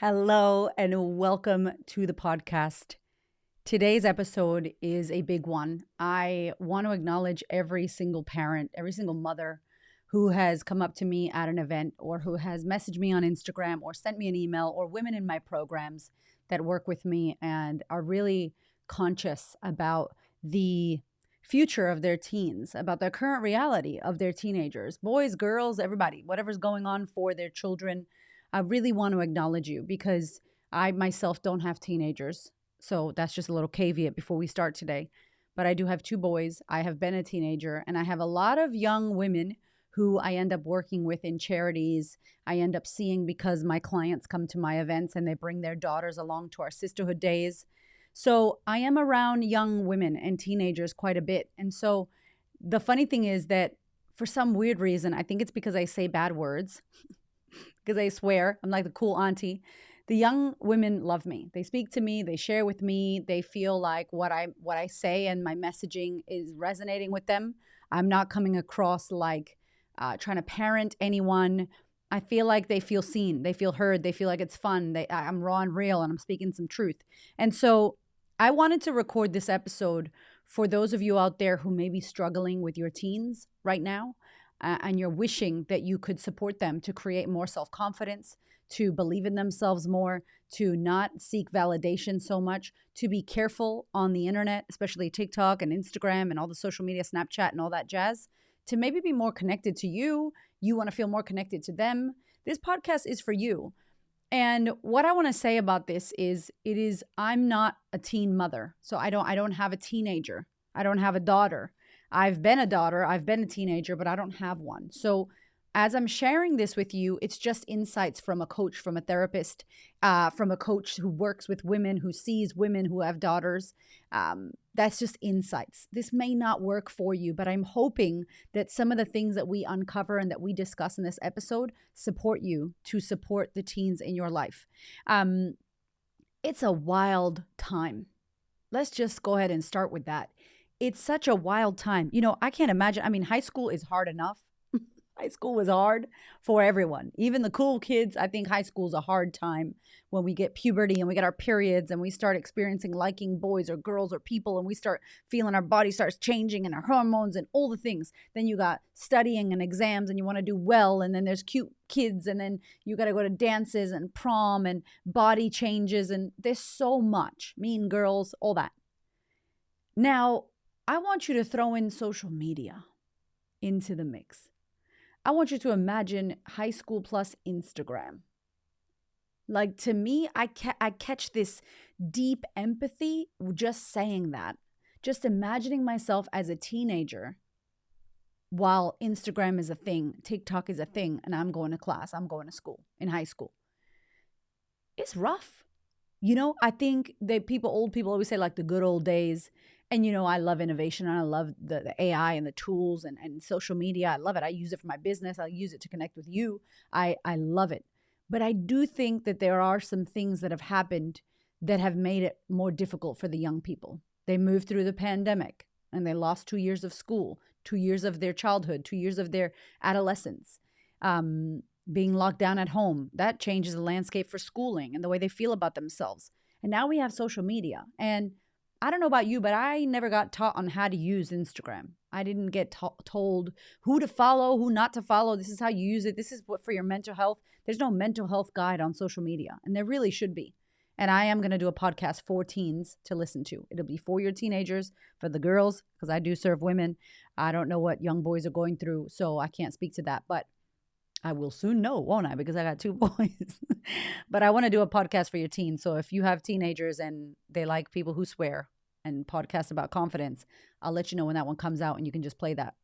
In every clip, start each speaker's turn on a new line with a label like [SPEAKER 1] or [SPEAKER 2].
[SPEAKER 1] Hello and welcome to the podcast. Today's episode is a big one. I want to acknowledge every single parent, every single mother who has come up to me at an event or who has messaged me on Instagram or sent me an email, or women in my programs that work with me and are really conscious about the future of their teens, about the current reality of their teenagers, boys, girls, everybody, whatever's going on for their children. I really want to acknowledge you because I myself don't have teenagers. So that's just a little caveat before we start today. But I do have two boys. I have been a teenager, and I have a lot of young women who I end up working with in charities. I end up seeing because my clients come to my events and they bring their daughters along to our sisterhood days. So I am around young women and teenagers quite a bit. And so the funny thing is that for some weird reason, I think it's because I say bad words, because I swear I'm like the cool auntie. The young women love me. They speak to me, they share with me, they feel like what I say and my messaging is resonating with them. I'm not coming across like trying to parent anyone. I feel like they feel seen, they feel heard, they feel like it's fun. I'm raw and real and I'm speaking some truth. And so I wanted to record this episode for those of you out there who may be struggling with your teens right now, and you're wishing that you could support them to create more self-confidence, to believe in themselves more, to not seek validation so much, to be careful on the internet, especially TikTok and Instagram and all the social media, Snapchat and all that jazz, to maybe be more connected to you. You want to feel more connected to them. This podcast is for you. And what I want to say about this is I'm not a teen mother. So I don't have a teenager. I don't have a daughter. I've been a daughter, I've been a teenager, but I don't have one. So as I'm sharing this with you, it's just insights from a coach, from a therapist, from a coach who works with women, who sees women who have daughters. That's just insights. This may not work for you, but I'm hoping that some of the things that we uncover and that we discuss in this episode support you to support the teens in your life. It's a wild time. Let's just go ahead and start with that. It's such a wild time. I can't imagine. I mean, high school is hard enough. High school was hard for everyone, even the cool kids. I think high school is a hard time when we get puberty and we get our periods and we start experiencing liking boys or girls or people, and we start feeling our body starts changing and our hormones and all the things. Then you got studying and exams and you want to do well. And then there's cute kids, and then you got to go to dances and prom and body changes. And there's so much, mean girls, all that. Now, I want you to throw in social media into the mix. I want you to imagine high school plus Instagram. Like, to me, I catch this deep empathy just saying that. Just imagining myself as a teenager while Instagram is a thing, TikTok is a thing, and I'm going to class, I'm going to school in high school. It's rough. I think that old people always say like the good old days. And, I love innovation and I love the AI and the tools and social media. I love it. I use it for my business. I use it to connect with you. I love it. But I do think that there are some things that have happened that have made it more difficult for the young people. They moved through the pandemic and they lost 2 years of school, 2 years of their childhood, 2 years of their adolescence. Being locked down at home, that changes the landscape for schooling and the way they feel about themselves. And now we have social media. And I don't know about you, but I never got taught on how to use Instagram. I didn't get told who to follow, who not to follow. This is how you use it. This is what for your mental health. There's no mental health guide on social media, and there really should be. And I am going to do a podcast for teens to listen to. It'll be for your teenagers, for the girls, because I do serve women. I don't know what young boys are going through, so I can't speak to that. But I will soon know, won't I? Because I got 2 boys. But I want to do a podcast for your teens. So if you have teenagers and they like people who swear and podcasts about confidence, I'll let you know when that one comes out and you can just play that.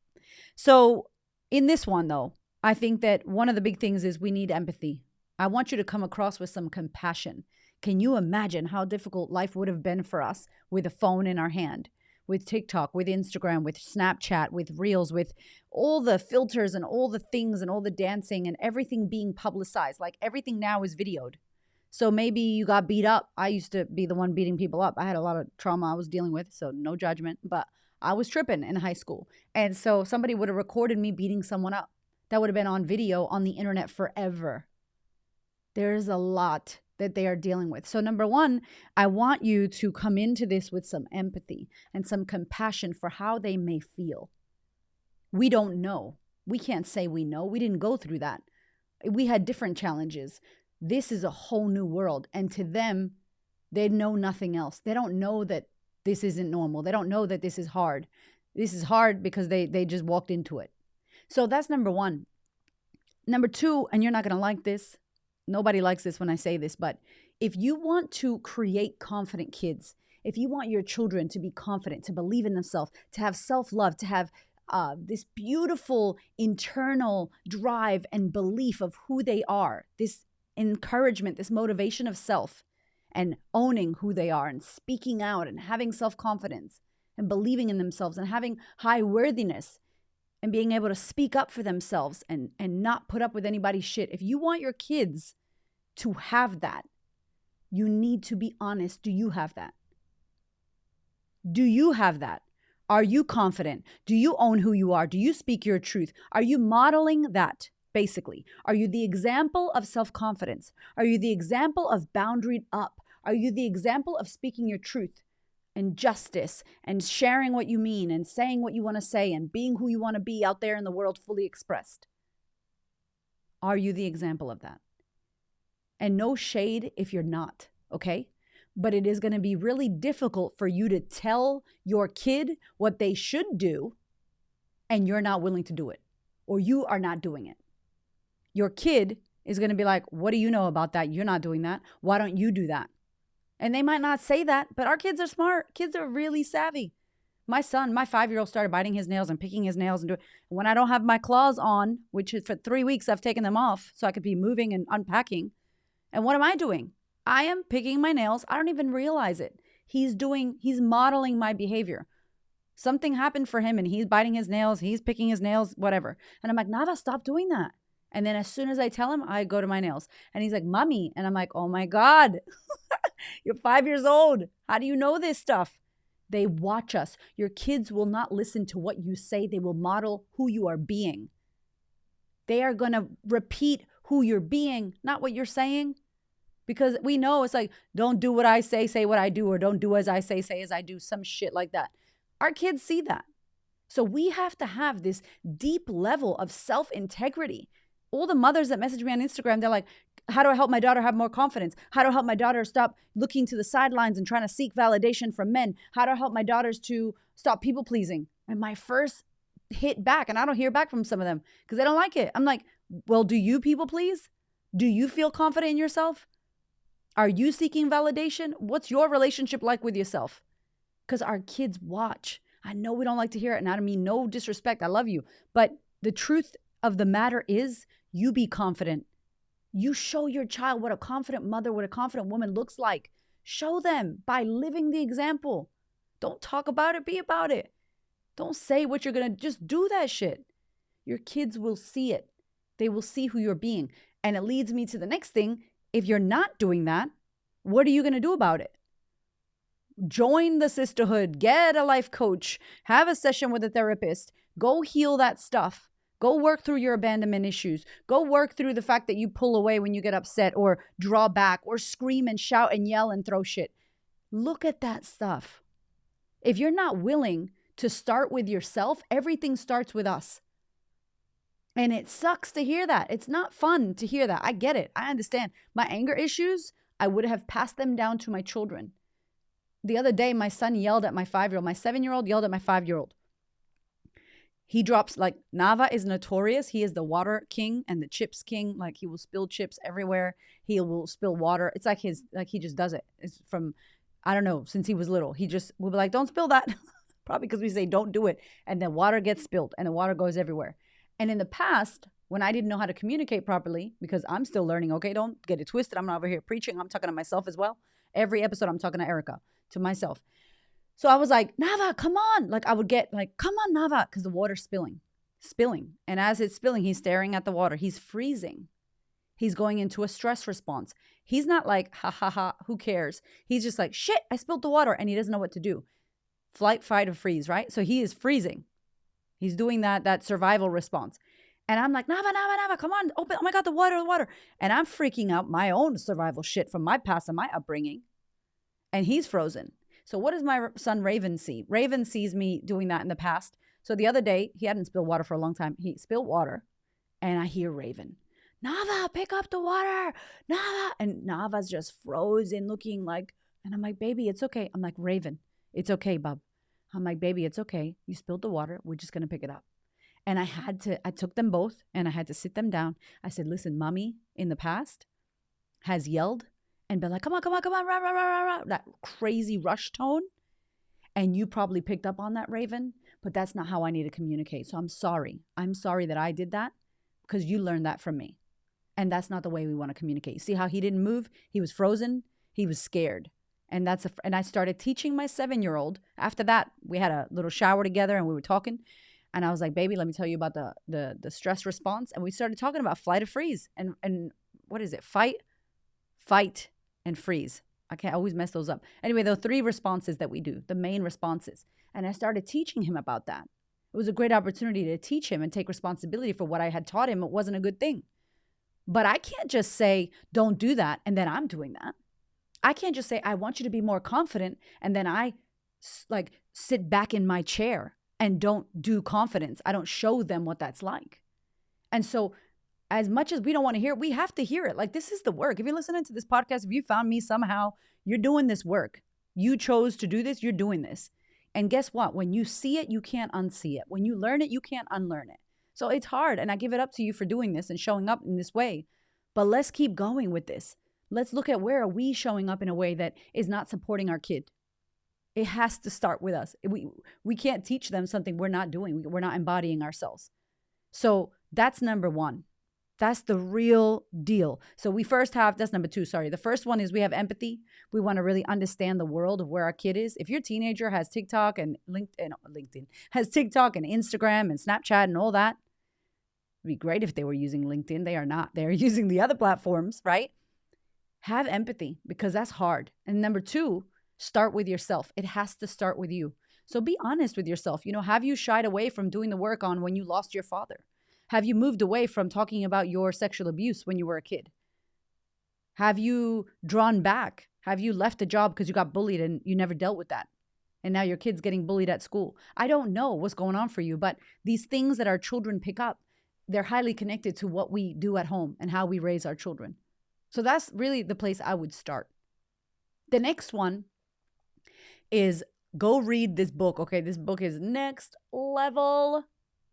[SPEAKER 1] So in this one, though, I think that one of the big things is we need empathy. I want you to come across with some compassion. Can you imagine how difficult life would have been for us with a phone in our hand? With TikTok, with Instagram, with Snapchat, with Reels, with all the filters and all the things and all the dancing and everything being publicized. Like, everything now is videoed. So maybe you got beat up. I used to be the one beating people up. I had a lot of trauma I was dealing with, so no judgment. But I was tripping in high school. And so somebody would have recorded me beating someone up. That would have been on video on the internet forever. There's a lot that they are dealing with. So number one, I want you to come into this with some empathy and some compassion for how they may feel. We don't know. We can't say we know. We didn't go through that. We had different challenges. This is a whole new world. And to them, they know nothing else. They don't know that this isn't normal. They don't know that this is hard. This is hard because they just walked into it. So that's number one. Number two, and you're not going to like this. Nobody likes this when I say this, but if you want to create confident kids, if you want your children to be confident, to believe in themselves, to have self-love, to have this beautiful internal drive and belief of who they are, this encouragement, this motivation of self, and owning who they are and speaking out and having self-confidence and believing in themselves and having high worthiness and being able to speak up for themselves and not put up with anybody's shit. If you want your kids to have that, you need to be honest. Do you have that? Do you have that? Are you confident? Do you own who you are? Do you speak your truth? Are you modeling that, basically? Are you the example of self-confidence? Are you the example of boundaried up? Are you the example of speaking your truth and justice and sharing what you mean and saying what you want to say and being who you want to be out there in the world fully expressed? Are you the example of that? And no shade if you're not, okay? But it is going to be really difficult for you to tell your kid what they should do and you're not willing to do it, or you are not doing it. Your kid is going to be like, what do you know about that? You're not doing that. Why don't you do that? And they might not say that, but our kids are smart. Kids are really savvy. My son, my 5-year-old, started biting his nails and picking his nails. And when I don't have my claws on, which is for 3 weeks, I've taken them off so I could be moving and unpacking. And what am I doing? I am picking my nails. I don't even realize it. He's modeling my behavior. Something happened for him and he's biting his nails. He's picking his nails, whatever. And I'm like, Nava, stop doing that. And then as soon as I tell him, I go to my nails. And he's like, Mommy. And I'm like, oh my God, you're 5 years old. How do you know this stuff? They watch us. Your kids will not listen to what you say. They will model who you are being. They are going to repeat who you're being, not what you're saying. Because we know it's like, don't do what I say what I do, or don't do as I say as I do, some shit like that. Our kids see that. So we have to have this deep level of self-integrity. All the mothers that message me on Instagram, they're like, how do I help my daughter have more confidence? How do I help my daughter stop looking to the sidelines and trying to seek validation from men? How do I help my daughters to stop people pleasing? And my first hit back, and I don't hear back from some of them because they don't like it. I'm like, well, do you people please? Do you feel confident in yourself? Are you seeking validation? What's your relationship like with yourself? Because our kids watch. I know we don't like to hear it, and I don't mean no disrespect. I love you. But the truth of the matter is, you be confident. You show your child what a confident mother, what a confident woman looks like. Show them by living the example. Don't talk about it, be about it. Don't say what you're going to, just do that shit. Your kids will see it. They will see who you're being. And it leads me to the next thing. If you're not doing that, what are you going to do about it? Join the sisterhood, get a life coach, have a session with a therapist, go heal that stuff. Go work through your abandonment issues. Go work through the fact that you pull away when you get upset or draw back or scream and shout and yell and throw shit. Look at that stuff. If you're not willing to start with yourself, everything starts with us. And it sucks to hear that. It's not fun to hear that. I get it. I understand. My anger issues, I would have passed them down to my children. The other day, my son yelled at my 5-year-old. My 7-year-old yelled at my 5-year-old. He drops, like, Nava is notorious. He is the water king and the chips king. Like, he will spill chips everywhere. He will spill water. It's like he just does it. It's from, I don't know, since he was little. He just will be like, don't spill that. Probably because we say don't do it. And then water gets spilled and the water goes everywhere. And in the past, when I didn't know how to communicate properly, because I'm still learning, okay, don't get it twisted. I'm not over here preaching. I'm talking to myself as well. Every episode, I'm talking to Erica, to myself. So I was like, Nava, come on. Like, I would get like, come on, Nava, because the water's spilling. And as it's spilling, he's staring at the water. He's freezing. He's going into a stress response. He's not like, ha, ha, ha, who cares? He's just like, shit, I spilled the water, and he doesn't know what to do. Flight, fight, or freeze, right? So he is freezing. He's doing that survival response. And I'm like, Nava, Nava, Nava, come on, open. Oh my God, the water, the water. And I'm freaking out my own survival shit from my past and my upbringing. And he's frozen. So what does my son Raven see? Raven sees me doing that in the past. So the other day, he hadn't spilled water for a long time. He spilled water and I hear Raven, Nava, pick up the water, Nava. And Nava's just frozen looking like, and I'm like, baby, it's okay. I'm like, Raven, it's okay, bub. I'm like, baby, it's okay. You spilled the water. We're just going to pick it up. And I took them both and I had to sit them down. I said, listen, mommy in the past has yelled and been like, come on, come on, come on, rah, rah, rah, rah, rah, that crazy rush tone. And you probably picked up on that, Raven, but that's not how I need to communicate. So I'm sorry. I'm sorry that I did that because you learned that from me. And that's not the way we want to communicate. See how he didn't move? He was frozen. He was scared. And I started teaching my 7-year-old. After that, we had a little shower together and we were talking. And I was like, baby, let me tell you about the stress response. And we started talking about flight or freeze. And what is it? Fight, and freeze. I can't always mess those up. Anyway, there are 3 responses that we do, the main responses. And I started teaching him about that. It was a great opportunity to teach him and take responsibility for what I had taught him. It wasn't a good thing. But I can't just say, don't do that, and then I'm doing that. I can't just say, I want you to be more confident, and then I like sit back in my chair and don't do confidence. I don't show them what that's like. And so as much as we don't want to hear it, we have to hear it. Like, this is the work. If you're listening to this podcast, if you found me somehow, you're doing this work. You chose to do this, you're doing this. And guess what? When you see it, you can't unsee it. When you learn it, you can't unlearn it. So it's hard. And I give it up to you for doing this and showing up in this way. But let's keep going with this. Let's look at where are we showing up in a way that is not supporting our kid. It has to start with us. We can't teach them something we're not doing. We're not embodying ourselves. So that's number 1. That's the real deal. So we first have, that's number 2, sorry. The first one is we have empathy. We want to really understand the world of where our kid is. If your teenager has TikTok and LinkedIn, has TikTok and Instagram and Snapchat and all that, it'd be great if they were using LinkedIn. They are not. They're using the other platforms, right? Have empathy because that's hard. And number 2, start with yourself. It has to start with you. So be honest with yourself. Have you shied away from doing the work on when you lost your father? Have you moved away from talking about your sexual abuse when you were a kid? Have you drawn back? Have you left a job because you got bullied and you never dealt with that? And now your kid's getting bullied at school. I don't know what's going on for you, but these things that our children pick up, they're highly connected to what we do at home and how we raise our children. So that's really the place I would start. The next one is go read this book. Okay, this book is next level.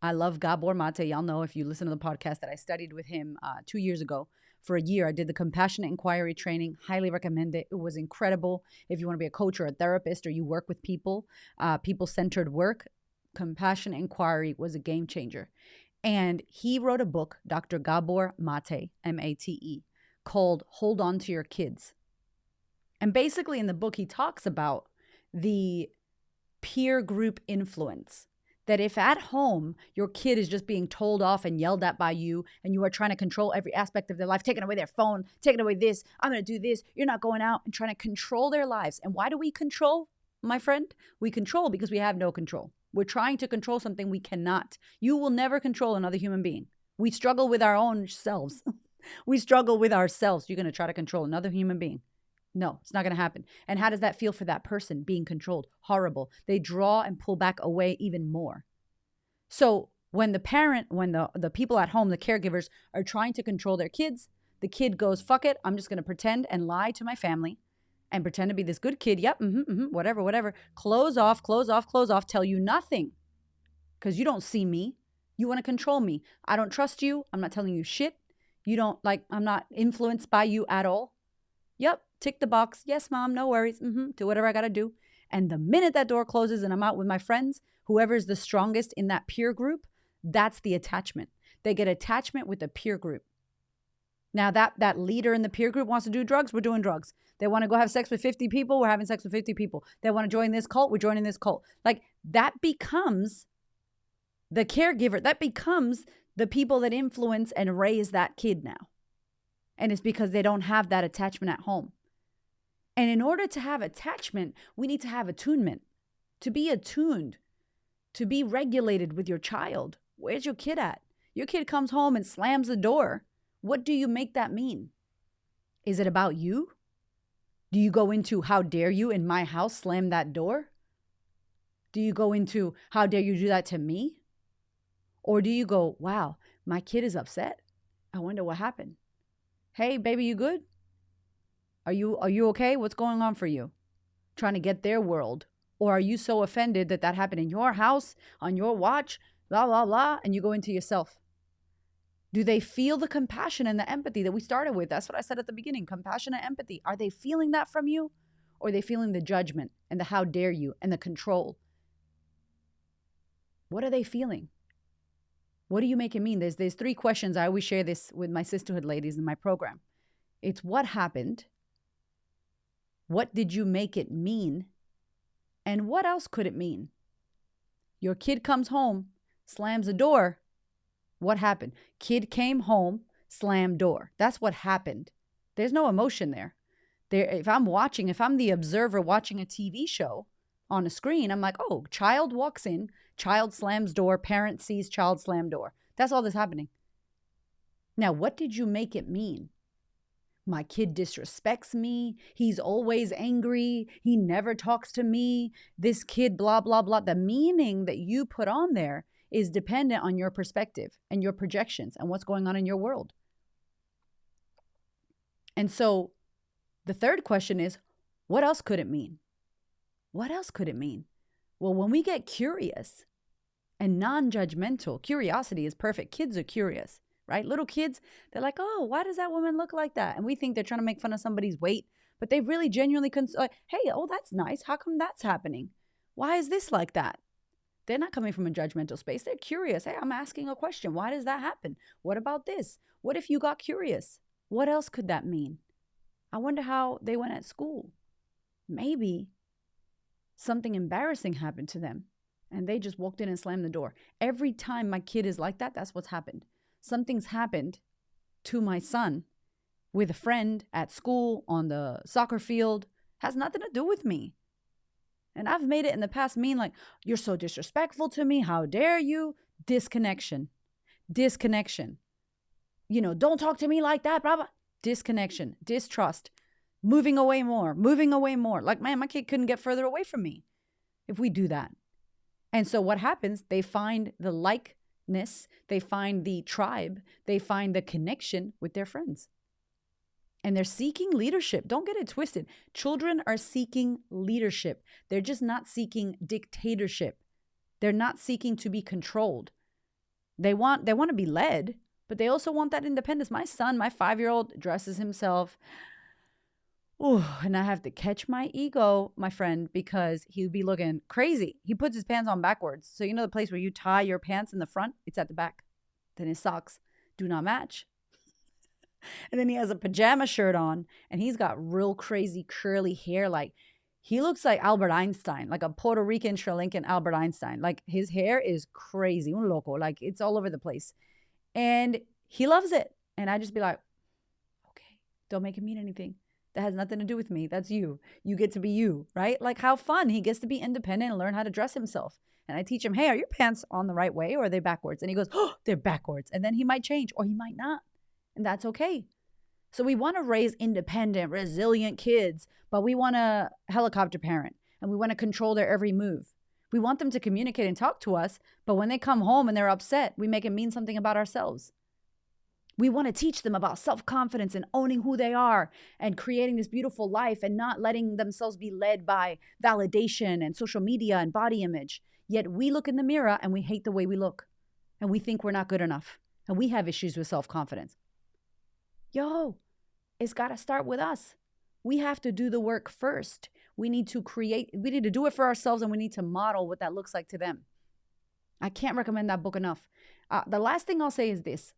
[SPEAKER 1] I love Gabor Mate. Y'all know if you listen to the podcast that I studied with him 2 years ago. For a year, I did the compassionate inquiry training. Highly recommend it. It was incredible. If you want to be a coach or a therapist or you work with people, people-centered work, compassionate inquiry was a game changer. And he wrote a book, Dr. Gabor Mate, M-A-T-E, called Hold On to Your Kids. And basically in the book, he talks about the peer group influence. That if at home, your kid is just being told off and yelled at by you, and you are trying to control every aspect of their life, taking away their phone, taking away this, I'm going to do this, you're not going out, and trying to control their lives. And why do we control, my friend? We control because we have no control. We're trying to control something we cannot. You will never control another human being. We struggle with our own selves. We struggle with ourselves. You're going to try to control another human being. No, it's not going to happen. And how does that feel for that person being controlled? Horrible. They draw and pull back away even more. So when the parent, when the people at home, the caregivers are trying to control their kids, the kid goes, fuck it, I'm just going to pretend and lie to my family and pretend to be this good kid. Yep, whatever. Close off, tell you nothing because you don't see me. You want to control me. I don't trust you. I'm not telling you shit. I'm not influenced by you at all. Yep, tick the box. Yes, mom, no worries. Do whatever I got to do. And the minute that door closes and I'm out with my friends, whoever's the strongest in that peer group, that's the attachment. They get attachment with the peer group. Now that leader in the peer group wants to do drugs, we're doing drugs. They want to go have sex with 50 people, we're having sex with 50 people. They want to join this cult, we're joining this cult. Like that becomes the caregiver. That becomes the people that influence and raise that kid now. And it's because they don't have that attachment at home. And in order to have attachment, we need to have attunement. To be attuned, to be regulated with your child. Where's your kid at? Your kid comes home and slams the door. What do you make that mean? Is it about you? Do you go into, how dare you in my house slam that door? Do you go into, how dare you do that to me? Or do you go, wow, my kid is upset. I wonder what happened. Hey, baby, you good? Are you okay? What's going on for you? Trying to get their world. Or are you so offended that that happened in your house, on your watch, blah, blah, blah, and you go into yourself? Do they feel the compassion and the empathy that we started with? That's what I said at the beginning, compassion and empathy. Are they feeling that from you? Or are they feeling the judgment and the how dare you and the control? What are they feeling? What do you make it mean? There's 3 questions. I always share this with my sisterhood ladies in my program. It's what happened? What did you make it mean? And what else could it mean? Your kid comes home, slams the door. What happened? Kid came home, slammed door. That's what happened. There's no emotion there. If I'm the observer watching a TV show on a screen, I'm like, oh, child walks in, child slams door, parent sees child slam door. That's all that's happening. Now, what did you make it mean? My kid disrespects me. He's always angry. He never talks to me. This kid, blah, blah, blah. The meaning that you put on there is dependent on your perspective and your projections and what's going on in your world. And so the third question is, what else could it mean? What else could it mean? Well, when we get curious and non-judgmental, curiosity is perfect. Kids are curious, right? Little kids, they're like, oh, why does that woman look like that? And we think they're trying to make fun of somebody's weight, but they really genuinely, like, hey, oh, that's nice. How come that's happening? Why is this like that? They're not coming from a judgmental space. They're curious. Hey, I'm asking a question. Why does that happen? What about this? What if you got curious? What else could that mean? I wonder how they went at school. Maybe something embarrassing happened to them and they just walked in and slammed the door. Every time my kid is like that, that's what's happened. Something's happened to my son with a friend at school, on the soccer field. Has nothing to do with me. And I've made it in the past mean like, you're so disrespectful to me. How dare you? Disconnection. Don't talk to me like that, blah, blah. Disconnection, distrust, moving away more. Like, man, my kid couldn't get further away from me if we do that. And so what happens? They find the likeness, they find the tribe, they find the connection with their friends. And they're seeking leadership. Don't get it twisted. Children are seeking leadership. They're just not seeking dictatorship. They're not seeking to be controlled. They want to be led, but they also want that independence. My son, my 5-year-old, dresses himself. Ooh, and I have to catch my ego, my friend, because he would be looking crazy. He puts his pants on backwards. So you know the place where you tie your pants in the front? It's at the back. Then his socks do not match. And then he has a pajama shirt on, and he's got real crazy curly hair. Like, he looks like Albert Einstein, like a Puerto Rican, Sri Lankan Albert Einstein. Like, his hair is crazy, un loco. Like, it's all over the place. And he loves it. And I just be like, okay, don't make it mean anything. That has nothing to do with me. That's you. You get to be you, right? Like, how fun. He gets to be independent and learn how to dress himself. And I teach him, hey, are your pants on the right way or are they backwards? And he goes, oh, they're backwards. And then he might change or he might not. And that's okay. So we want to raise independent, resilient kids, but we want to helicopter parent and we want to control their every move. We want them to communicate and talk to us, but when they come home and they're upset, we make it mean something about ourselves. We want to teach them about self-confidence and owning who they are and creating this beautiful life and not letting themselves be led by validation and social media and body image. Yet we look in the mirror and we hate the way we look and we think we're not good enough and we have issues with self-confidence. Yo, it's got to start with us. We have to do the work first. We need to do it for ourselves and we need to model what that looks like to them. I can't recommend that book enough. The last thing I'll say is this.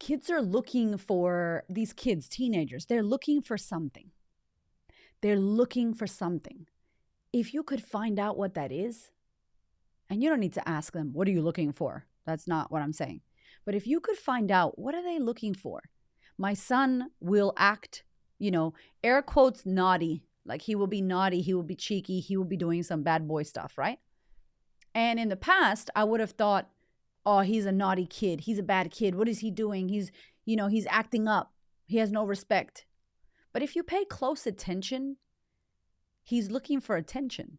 [SPEAKER 1] Kids are looking for, teenagers, they're looking for something. They're looking for something. If you could find out what that is, and you don't need to ask them, what are you looking for? That's not what I'm saying. But if you could find out, what are they looking for? My son will act, air quotes, naughty. Like, he will be naughty, he will be cheeky, he will be doing some bad boy stuff, right? And in the past, I would have thought, Oh, he's a naughty kid. He's a bad kid. What is he doing? He's acting up. He has no respect. But if you pay close attention, he's looking for attention.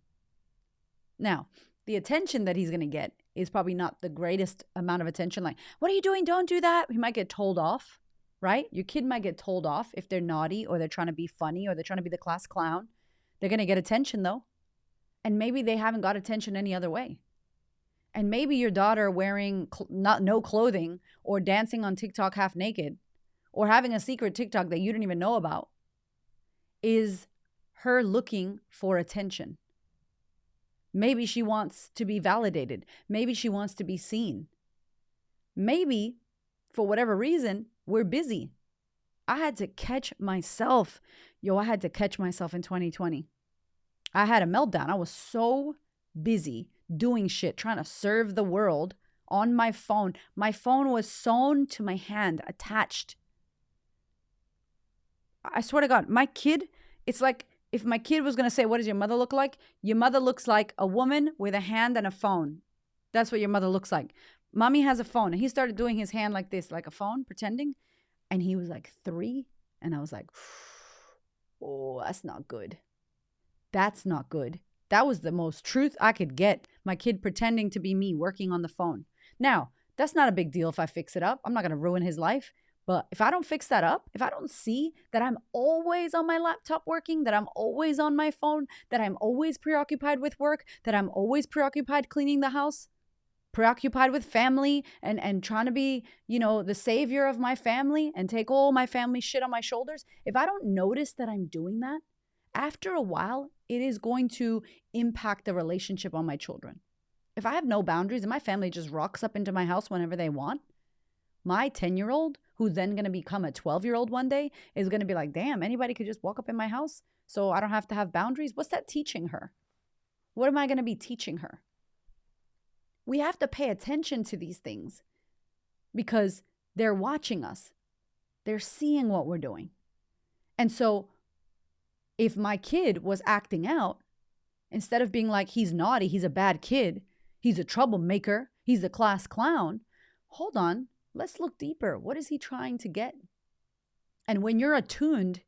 [SPEAKER 1] Now, the attention that he's going to get is probably not the greatest amount of attention. Like, what are you doing? Don't do that. He might get told off, right? Your kid might get told off if they're naughty or they're trying to be funny or they're trying to be the class clown. They're going to get attention though. And maybe they haven't got attention any other way. And maybe your daughter wearing no clothing or dancing on TikTok half naked or having a secret TikTok that you didn't even know about is her looking for attention. Maybe she wants to be validated. Maybe she wants to be seen. Maybe, for whatever reason, we're busy. I had to catch myself. I had to catch myself in 2020. I had a meltdown. I was so busy doing shit, trying to serve the world on my phone. My phone was sewn to my hand, attached. I swear to God, my kid, it's like if my kid was going to say, what does your mother look like? Your mother looks like a woman with a hand and a phone. That's what your mother looks like. Mommy has a phone. And he started doing his hand like this, like a phone, pretending. And he was like 3. And I was like, oh, that's not good. That's not good. That was the most truth I could get. My kid pretending to be me working on the phone. Now, that's not a big deal if I fix it up. I'm not going to ruin his life. But if I don't fix that up, if I don't see that I'm always on my laptop working, that I'm always on my phone, that I'm always preoccupied with work, that I'm always preoccupied cleaning the house, preoccupied with family and trying to be, the savior of my family and take all my family shit on my shoulders, if I don't notice that I'm doing that, after a while, it is going to impact the relationship on my children. If I have no boundaries and my family just rocks up into my house whenever they want, my 10-year-old, who's then going to become a 12-year-old one day, is going to be like, damn, anybody could just walk up in my house so I don't have to have boundaries. What's that teaching her? What am I going to be teaching her? We have to pay attention to these things because they're watching us. They're seeing what we're doing. And so if my kid was acting out, instead of being like, he's naughty, he's a bad kid, he's a troublemaker, he's a class clown, hold on. Let's look deeper. What is he trying to get? And when you're attuned,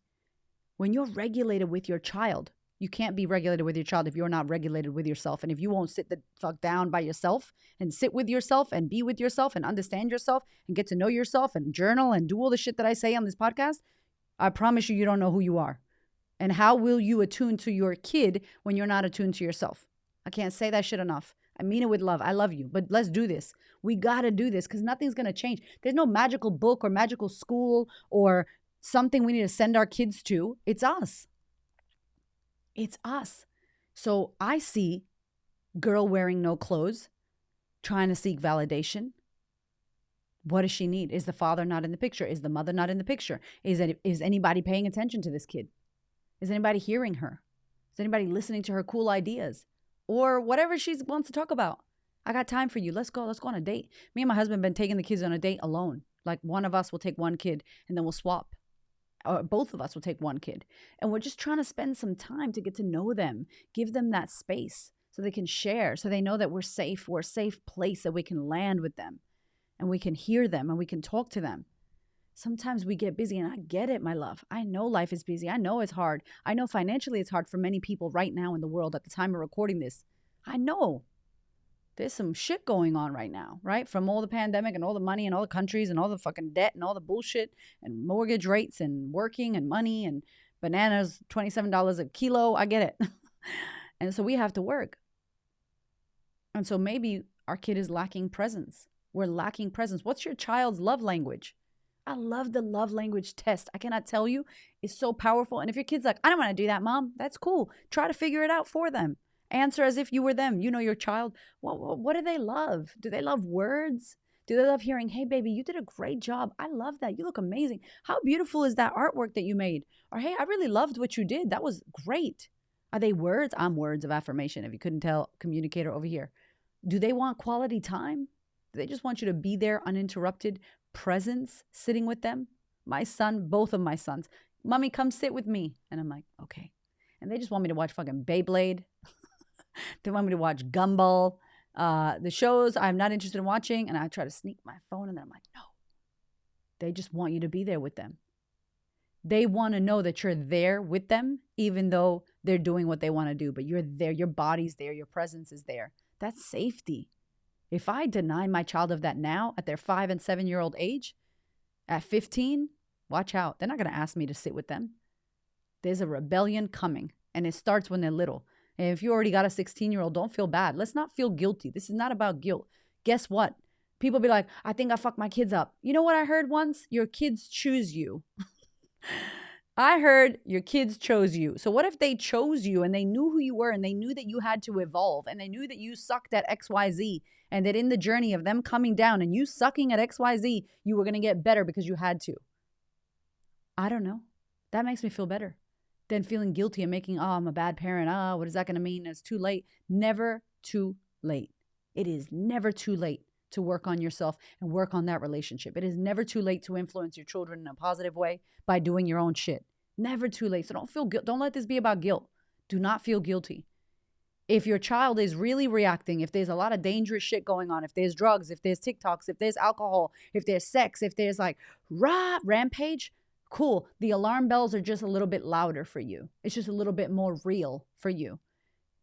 [SPEAKER 1] when you're regulated with your child, you can't be regulated with your child if you're not regulated with yourself. And if you won't sit the fuck down by yourself and sit with yourself and be with yourself and understand yourself and get to know yourself and journal and do all the shit that I say on this podcast, I promise you, you don't know who you are. And how will you attune to your kid when you're not attuned to yourself? I can't say that shit enough. I mean it with love. I love you, but let's do this. We got to do this because nothing's going to change. There's no magical book or magical school or something we need to send our kids to. It's us. It's us. So I see girl wearing no clothes, trying to seek validation. What does she need? Is the father not in the picture? Is the mother not in the picture? Is anybody paying attention to this kid? Is anybody hearing her? Is anybody listening to her cool ideas? Or whatever she wants to talk about. I got time for you. Let's go on a date. Me and my husband have been taking the kids on a date alone. Like one of us will take one kid and then we'll swap. Or both of us will take one kid. And we're just trying to spend some time to get to know them. Give them that space so they can share. So they know that we're safe. We're a safe place that we can land with them. And we can hear them and we can talk to them. Sometimes we get busy and I get it, my love. I know life is busy. I know it's hard. I know financially it's hard for many people right now in the world at the time of recording this. I know there's some shit going on right now, right? From all the pandemic and all the money and all the countries and all the fucking debt and all the bullshit and mortgage rates and working and money and bananas, $27 a kilo. I get it. And so we have to work. And so maybe our kid is lacking presence. We're lacking presence. What's your child's love language? I love the love language test. I cannot tell you. It's so powerful. And if your kid's like, I don't want to do that, Mom, that's cool. Try to figure it out for them. Answer as if you were them. You know your child. What do they love? Do they love words? Do they love hearing, hey, baby, you did a great job. I love that. You look amazing. How beautiful is that artwork that you made? Or, hey, I really loved what you did. That was great. Are they words? I'm words of affirmation. If you couldn't tell, communicator over here. Do they want quality time? Do they just want you to be there uninterrupted? Presence, sitting with them. My son, both of my sons, Mommy, come sit with me. And I'm like, okay. And they just want me to watch fucking Beyblade. They want me to watch Gumball. The shows I'm not interested in watching, and I try to sneak my phone, and then I'm like, no. They just want you to be there with them. They want to know that you're there with them, even though they're doing what they want to do, but you're there, your body's there, your presence is there. That's safety. If I deny my child of that now at their 5 and 7-year-old age, at 15, watch out. They're not going to ask me to sit with them. There's a rebellion coming, and it starts when they're little. And if you already got a 16-year-old, don't feel bad. Let's not feel guilty. This is not about guilt. Guess what? People be like, I think I fucked my kids up. You know what I heard once? Your kids choose you. I heard your kids chose you. So what if they chose you and they knew who you were and they knew that you had to evolve and they knew that you sucked at XYZ and that in the journey of them coming down and you sucking at XYZ, you were going to get better because you had to? I don't know. That makes me feel better than feeling guilty and making, I'm a bad parent. What is that going to mean? It's too late. Never too late. It is never too late to work on yourself and work on that relationship. It is never too late to influence your children in a positive way by doing your own shit. Never too late. So don't feel guilt. Don't let this be about guilt. Do not feel guilty. If your child is really reacting, if there's a lot of dangerous shit going on, if there's drugs, if there's TikToks, if there's alcohol, if there's sex, if there's like rampage, cool. The alarm bells are just a little bit louder for you. It's just a little bit more real for you.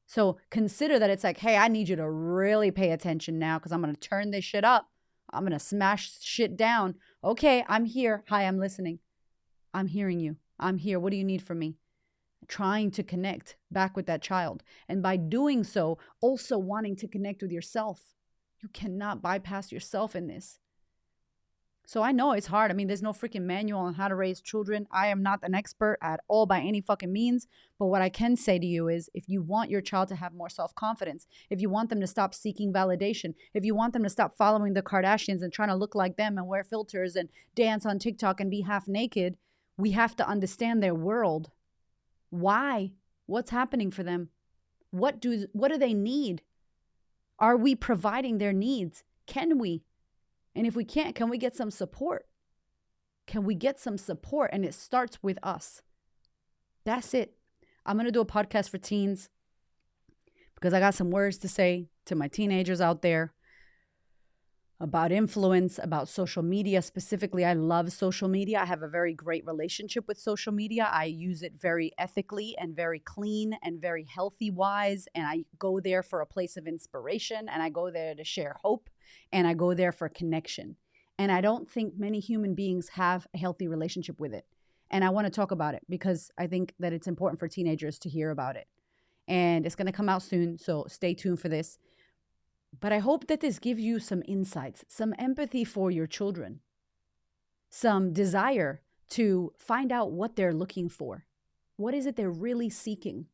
[SPEAKER 1] So consider that it's like, hey, I need you to really pay attention now because I'm going to turn this shit up. I'm going to smash shit down. Okay, I'm here. Hi, I'm listening. I'm hearing you. I'm here. What do you need from me? Trying to connect back with that child. And by doing so, also wanting to connect with yourself. You cannot bypass yourself in this. So I know it's hard. I mean, there's no freaking manual on how to raise children. I am not an expert at all by any fucking means. But what I can say to you is if you want your child to have more self-confidence, if you want them to stop seeking validation, if you want them to stop following the Kardashians and trying to look like them and wear filters and dance on TikTok and be half naked, we have to understand their world. Why? What's happening for them? What do they need? Are we providing their needs? Can we? And if we can't, can we get some support? Can we get some support? And it starts with us. That's it. I'm going to do a podcast for teens because I got some words to say to my teenagers out there about influence, about social media. Specifically, I love social media. I have a very great relationship with social media. I use it very ethically and very clean and very healthy wise. And I go there for a place of inspiration, and I go there to share hope, and I go there for connection. And I don't think many human beings have a healthy relationship with it. And I want to talk about it because I think that it's important for teenagers to hear about it. And it's going to come out soon, so stay tuned for this. But I hope that this gives you some insights, some empathy for your children, some desire to find out what they're looking for. What is it they're really seeking?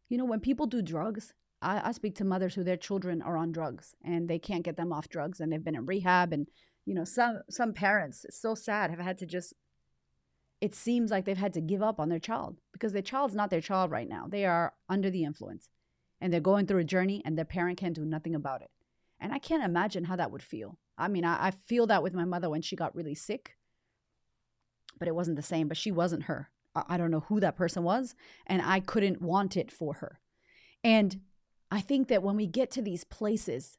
[SPEAKER 1] You know, when people do drugs, I speak to mothers who their children are on drugs and they can't get them off drugs and they've been in rehab. And, you know, some parents, it's so sad, have had to just, it seems like they've had to give up on their child because their child's not their child right now. They are under the influence. And they're going through a journey and their parent can't do nothing about it. And I can't imagine how that would feel. I mean, I feel that with my mother when she got really sick, but it wasn't the same, but she wasn't her. I don't know who that person was, and I couldn't want it for her. And I think that when we get to these places,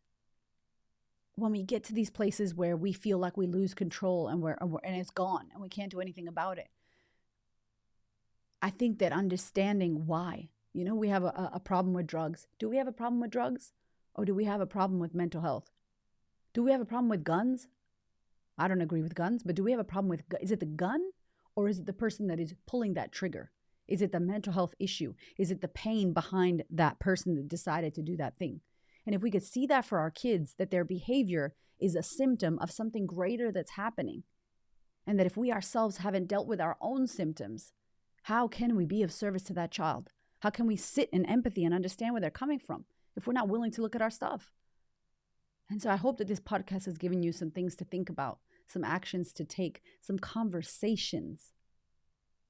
[SPEAKER 1] where we feel like we lose control and it's gone and we can't do anything about it, I think that understanding why. You know, we have a problem with drugs. Do we have a problem with drugs? Or do we have a problem with mental health? Do we have a problem with guns? I don't agree with guns, but do we have a problem with, is it the gun or is it the person that is pulling that trigger? Is it the mental health issue? Is it the pain behind that person that decided to do that thing? And if we could see that for our kids, that their behavior is a symptom of something greater that's happening, and that if we ourselves haven't dealt with our own symptoms, how can we be of service to that child? How can we sit in empathy and understand where they're coming from if we're not willing to look at our stuff? And so I hope that this podcast has given you some things to think about, some actions to take, some conversations,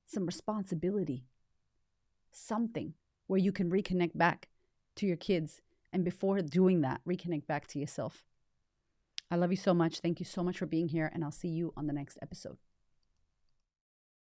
[SPEAKER 1] some responsibility, something where you can reconnect back to your kids. And before doing that, reconnect back to yourself. I love you so much. Thank you so much for being here. And I'll see you on the next episode.